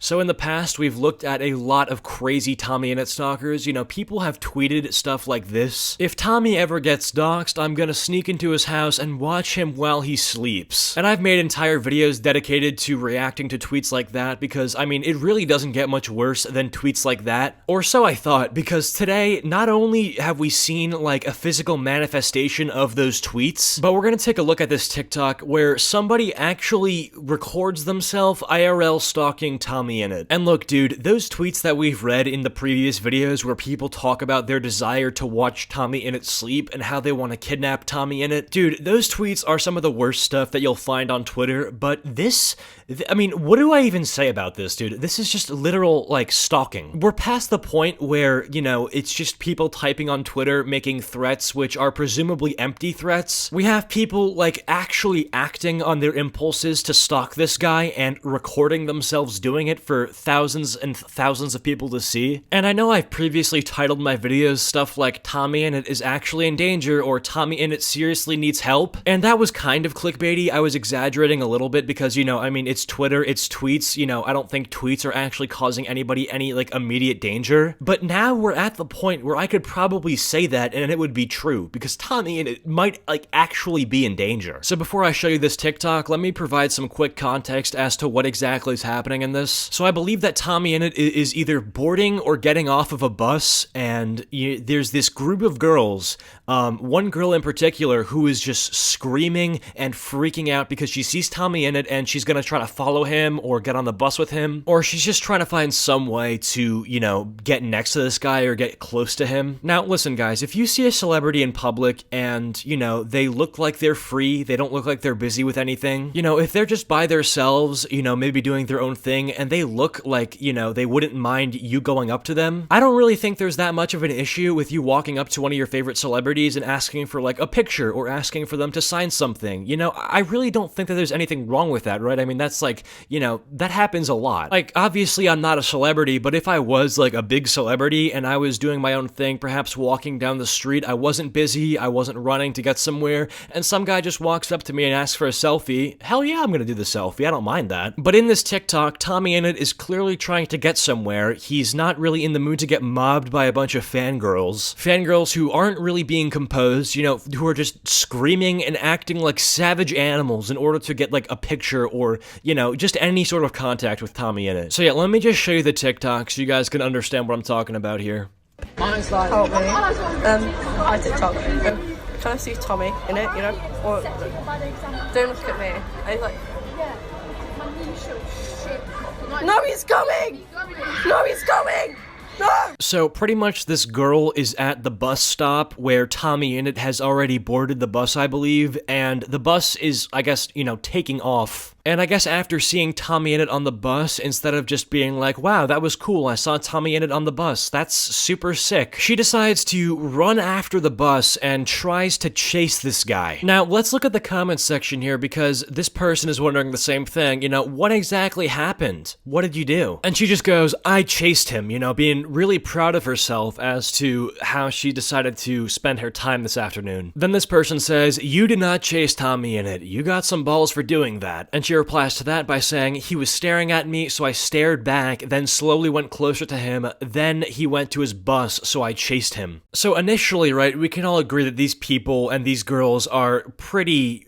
So in the past, we've looked at a lot of crazy TommyInnit stalkers. You know, people have tweeted stuff like this. If Tommy ever gets doxxed, I'm gonna sneak into his house and watch him while he sleeps. And I've made entire videos dedicated to reacting to tweets like that because, I mean, it really doesn't get much worse than tweets like that. Or so I thought, because today, not only have we seen, like, a physical manifestation of those tweets, but we're gonna take a look at this TikTok where somebody actually records themselves IRL stalking TommyInnit. And look, dude, those tweets that we've read in the previous videos where people talk about their desire to watch TommyInnit sleep and how they want to kidnap TommyInnit, dude, those tweets are some of the worst stuff that you'll find on Twitter, but this, I mean, what do I even say about this, dude? This is just literal, like, stalking. We're past the point where, you know, it's just people typing on Twitter making threats which are presumably empty threats. We have people, like, actually acting on their impulses to stalk this guy and recording themselves doing it for thousands and thousands of people to see. And I know I've previously titled my videos stuff like TommyInnit is actually in danger or TommyInnit seriously needs help, and that was kind of clickbaity. I was exaggerating a little bit because, you know, I mean, it's Twitter, it's tweets, you know, I don't think tweets are actually causing anybody any, like, immediate danger. But now we're at the point where I could probably say that and it would be true, because TommyInnit might, like, actually be in danger. So before I show you this TikTok, let me provide some quick context as to what exactly is happening in this. So I believe that TommyInnit is either boarding or getting off of a bus, and there's this group of girls, one girl in particular who is just screaming and freaking out because she sees TommyInnit and she's gonna try to follow him or get on the bus with him, or she's just trying to find some way to, you know, get next to this guy or get close to him. Now, listen, guys, if you see a celebrity in public and, you know, they look like they're free, they don't look like they're busy with anything, you know, if they're just by themselves, you know, maybe doing their own thing, and they look like, you know, they wouldn't mind you going up to them, I don't really think there's that much of an issue with you walking up to one of your favorite celebrities and asking for, like, a picture or asking for them to sign something. You know, I really don't think that there's anything wrong with that, right? I mean, that's like, you know, that happens a lot. Like, obviously I'm not a celebrity, but if I was, like, a big celebrity and I was doing my own thing, perhaps walking down the street, I wasn't busy, I wasn't running to get somewhere, and some guy just walks up to me and asks for a selfie, hell yeah, I'm gonna do the selfie, I don't mind that. But in this TikTok, TommyInnit is clearly trying to get somewhere. He's not really in the mood to get mobbed by a bunch of fangirls. Fangirls who aren't really being composed, you know, who are just screaming and acting like savage animals in order to get, like, a picture or, you know, just any sort of contact with TommyInnit. So yeah, let me just show you the TikTok so you guys can understand what I'm talking about here. Mine's like, help me. I TikTok. Can I see Tommy in it, you know? Or don't look at me. I like. No, he's coming! No, he's coming! No! So pretty much this girl is at the bus stop where TommyInnit has already boarded the bus, I believe, and the bus is, I guess, you know, taking off. And I guess after seeing TommyInnit on the bus, instead of just being like, wow, that was cool, I saw TommyInnit on the bus, that's super sick, she decides to run after the bus and tries to chase this guy. Now, let's look at the comments section here because this person is wondering the same thing, you know, what exactly happened? What did you do? And she just goes, I chased him, you know, being really proud of herself as to how she decided to spend her time this afternoon. Then this person says, you did not chase TommyInnit, you got some balls for doing that. And she replies to that by saying, he was staring at me, so I stared back, then slowly went closer to him, then he went to his bus, so I chased him. So initially, right, we can all agree that these people and these girls are pretty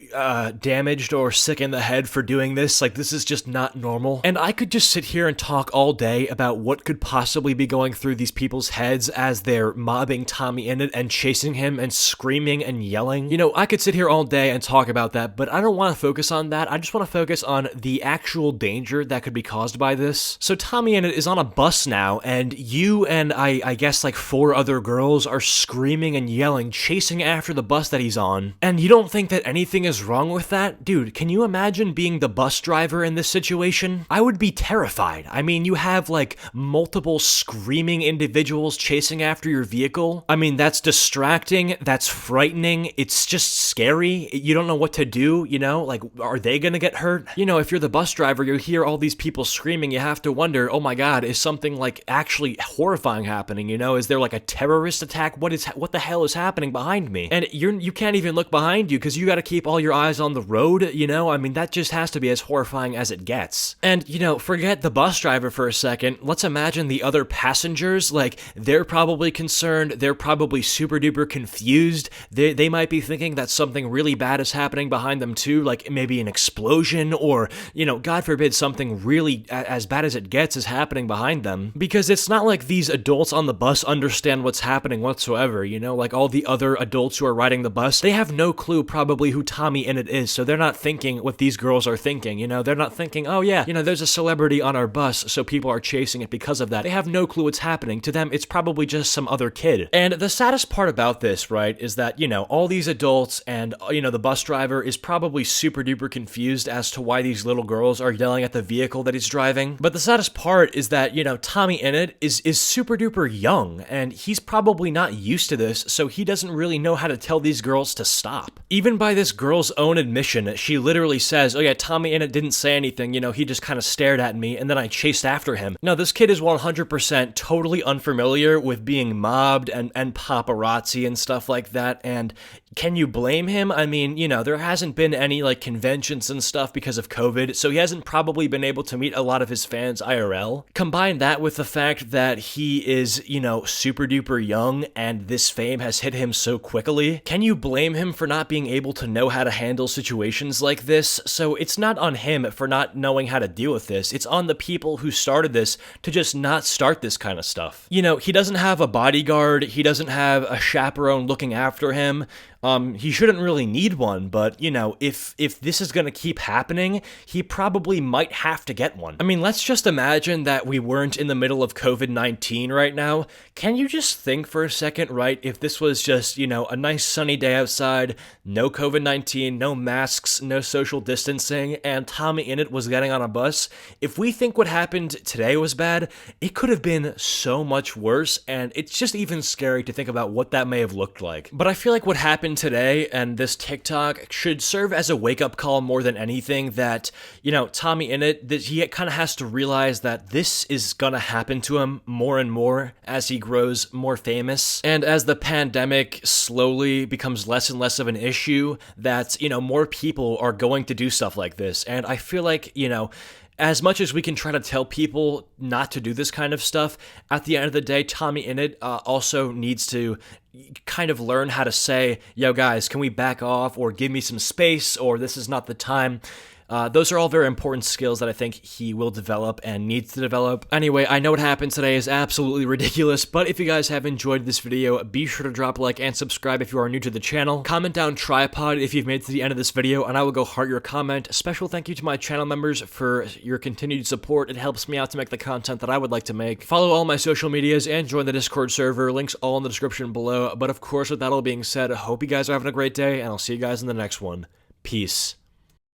damaged or sick in the head for doing this. Like, this is just not normal. And I could just sit here and talk all day about what could possibly be going through these people's heads as they're mobbing TommyInnit and chasing him and screaming and yelling. You know, I could sit here all day and talk about that, but I don't want to focus on that. I just want to focus on the actual danger that could be caused by this. So TommyInnit is on a bus now, and you and I guess like 4 other girls are screaming and yelling, chasing after the bus that he's on. And you don't think that anything is wrong with that? Dude, can you imagine being the bus driver in this situation? I would be terrified. I mean, you have like multiple screaming individuals chasing after your vehicle. I mean, that's distracting, that's frightening, it's just scary. You don't know what to do, you know? Like, are they gonna get hurt? You know, if you're the bus driver, you hear all these people screaming, you have to wonder, oh my god, is something like actually horrifying happening, you know? Is there like a terrorist attack? What the hell is happening behind me? And you can't even look behind you because you gotta keep all your your eyes on the road, you know? I mean, that just has to be as horrifying as it gets. And, you know, forget the bus driver for a second. Let's imagine the other passengers. Like, they're probably concerned. They're probably super duper confused. They might be thinking that something really bad is happening behind them too, like maybe an explosion or, you know, God forbid something really as bad as it gets is happening behind them. Because it's not like these adults on the bus understand what's happening whatsoever, you know? Like all the other adults who are riding the bus, they have no clue probably who TommyInnit is, so they're not thinking what these girls are thinking, you know? They're not thinking, oh yeah, you know, there's a celebrity on our bus, so people are chasing it because of that. They have no clue what's happening. To them, it's probably just some other kid. And the saddest part about this, right, is that, you know, all these adults and, you know, the bus driver is probably super duper confused as to why these little girls are yelling at the vehicle that he's driving. But the saddest part is that, you know, TommyInnit is super duper young, and he's probably not used to this, so he doesn't really know how to tell these girls to stop. Even by this girl's own admission, she literally says, oh yeah, TommyInnit didn't say anything, you know, he just kind of stared at me, and then I chased after him. No, this kid is 100% totally unfamiliar with being mobbed and paparazzi and stuff like that, and can you blame him? I mean, you know, there hasn't been any, like, conventions and stuff because of COVID, so he hasn't probably been able to meet a lot of his fans IRL. Combine that with the fact that he is, you know, super duper young and this fame has hit him so quickly. Can you blame him for not being able to know how to handle situations like this? So it's not on him for not knowing how to deal with this. It's on the people who started this to just not start this kind of stuff. You know, he doesn't have a bodyguard. He doesn't have a chaperone looking after him. He shouldn't really need one, but, you know, if this is gonna keep happening, he probably might have to get one. I mean, let's just imagine that we weren't in the middle of COVID-19 right now. Can you just think for a second, right, if this was just, you know, a nice sunny day outside, no COVID-19, no masks, no social distancing, and TommyInnit was getting on a bus? If we think what happened today was bad, it could have been so much worse, and it's just even scary to think about what that may have looked like. But I feel like what happened today and this TikTok should serve as a wake-up call more than anything that, you know, TommyInnit, that he kind of has to realize that this is gonna happen to him more and more as he grows more famous, and as the pandemic slowly becomes less and less of an issue, that, you know, more people are going to do stuff like this. And I feel like, you know, as much as we can try to tell people not to do this kind of stuff, at the end of the day, TommyInnit also needs to kind of learn how to say, yo guys, can we back off, or give me some space, or this is not the time. Those are all very important skills that I think he will develop and needs to develop. Anyway, I know what happened today is absolutely ridiculous, but if you guys have enjoyed this video, be sure to drop a like and subscribe if you are new to the channel. Comment down tripod if you've made it to the end of this video, and I will go heart your comment. A special thank you to my channel members for your continued support. It helps me out to make the content that I would like to make. Follow all my social medias and join the Discord server. Links all in the description below. But of course, with that all being said, I hope you guys are having a great day, and I'll see you guys in the next one. Peace.